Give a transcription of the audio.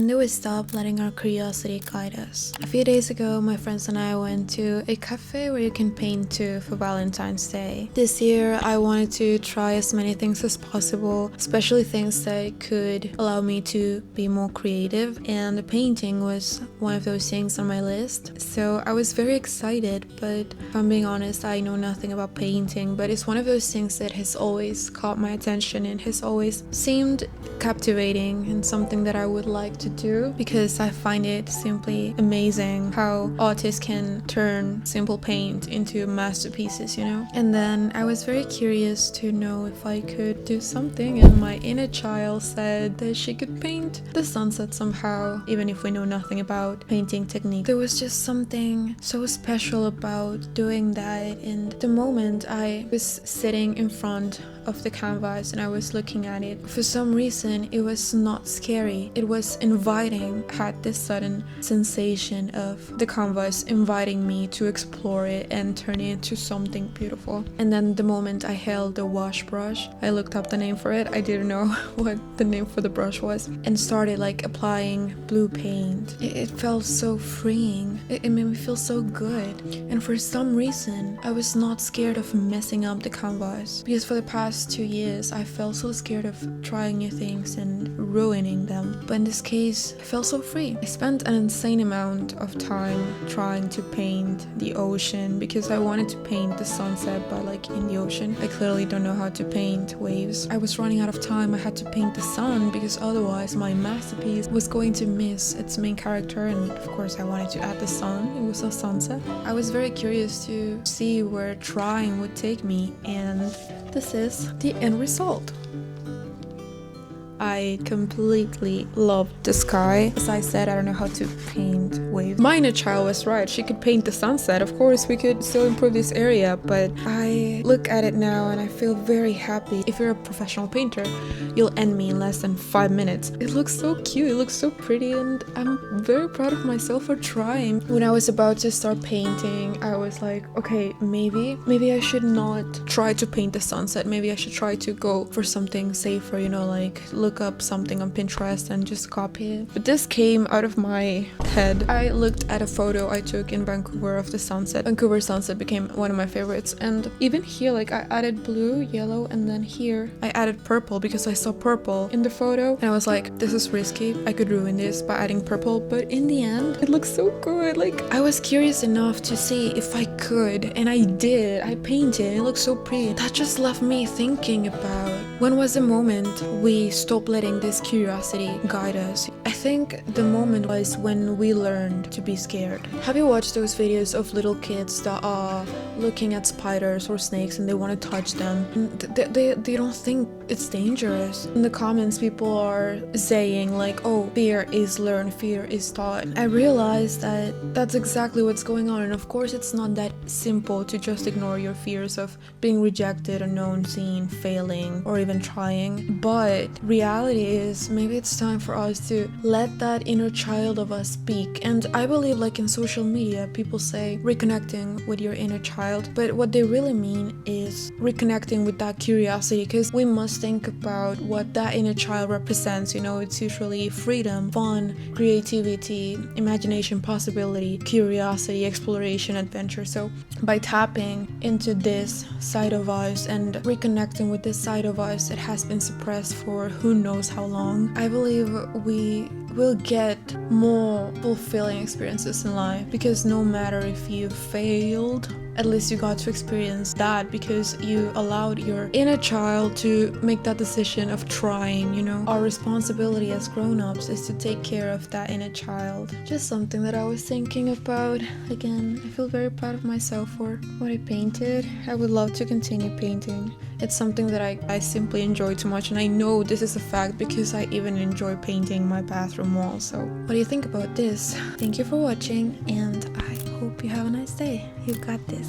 When do we stop letting our curiosity guide us? A few days ago, my friends and I went to a cafe where you can paint too for Valentine's Day. This year, I wanted to try as many things as possible, especially things that could allow me to be more creative, and the painting was one of those things on my list. So I was very excited, but if I'm being honest, I know nothing about painting, but it's one of those things that has always caught my attention and has always seemed captivating and something that I would like to do, because I find it simply amazing how artists can turn simple paint into masterpieces, you know? And then I was very curious to know if I could do something, and my inner child said that she could paint the sunset somehow, even if we know nothing about painting technique. There was just something so special about doing that, and the moment I was sitting in front of the canvas and I was looking at it, for some reason it was not scary, it was inviting. I had this sudden sensation of the canvas inviting me to explore it and turn it into something beautiful. And then the moment I held the wash brush, I looked up the name for it, I didn't know what the name for the brush was, and started like applying blue paint. It felt so freeing, it made me feel so good. And for some reason I was not scared of messing up the canvas, because for the past 2 years I felt so scared of trying new things and ruining them, but in this case I felt so free. I spent an insane amount of time trying to paint the ocean because I wanted to paint the sunset, but like in the ocean. I clearly don't know how to paint waves. I was running out of time. I had to paint the sun because otherwise my masterpiece was going to miss its main character, and of course I wanted to add the sun. It was a sunset. I was very curious to see where trying would take me, and this is the end result. I completely loved the sky. As I said, I don't know how to paint waves. My inner child was right. She could paint the sunset. Of course, we could still improve this area, but I look at it now and I feel very happy. If you're a professional painter, you'll end me in less than 5 minutes. It looks so cute, it looks so pretty, and I'm very proud of myself for trying. When I was about to start painting, I was like, okay, maybe I should not try to paint the sunset. Maybe I should try to go for something safer, you know, like look up something on Pinterest and just copy it. But this came out of my head. I looked at a photo I took in Vancouver of the sunset. Vancouver sunset became one of my favorites, and even here, like, I added blue, yellow, and then here I added purple because I saw purple in the photo and I was like, this is risky, I could ruin this by adding purple, but in the end it looks so good. Like, I was curious enough to see if I could, and I did. I painted and it looked so pretty. That just left me thinking about when was the moment we stopped letting this curiosity guide us. I think the moment was when we learned to be scared. Have you watched those videos of little kids that are looking at spiders or snakes and they want to touch them? They don't think it's dangerous. In the comments, people are saying like, oh, fear is learned, fear is taught. I realized that that's exactly what's going on, and of course it's not that simple to just ignore your fears of being rejected, unknown, seen, failing, or even trying. But reality is, maybe it's time for us to let that inner child of us speak. And I believe, like in social media, people say reconnecting with your inner child, but what they really mean is reconnecting with that curiosity, because we must think about what that inner child represents. You know, it's usually freedom, fun, creativity, imagination, possibility, curiosity, exploration, adventure. So by tapping into this side of us and reconnecting with this side of us that has been suppressed for who knows how long, I believe we will get more fulfilling experiences in life, because no matter if you failed, at least you got to experience that because you allowed your inner child to make that decision of trying, you know. Our responsibility as grown-ups is to take care of that inner child. Just something that I was thinking about. Again, I feel very proud of myself for what I painted. I would love to continue painting. It's something that I simply enjoy too much, and I know this is a fact because I even enjoy painting my bathroom wall. So what do you think about this? Thank you for watching, and I hope you have a nice day. You got this.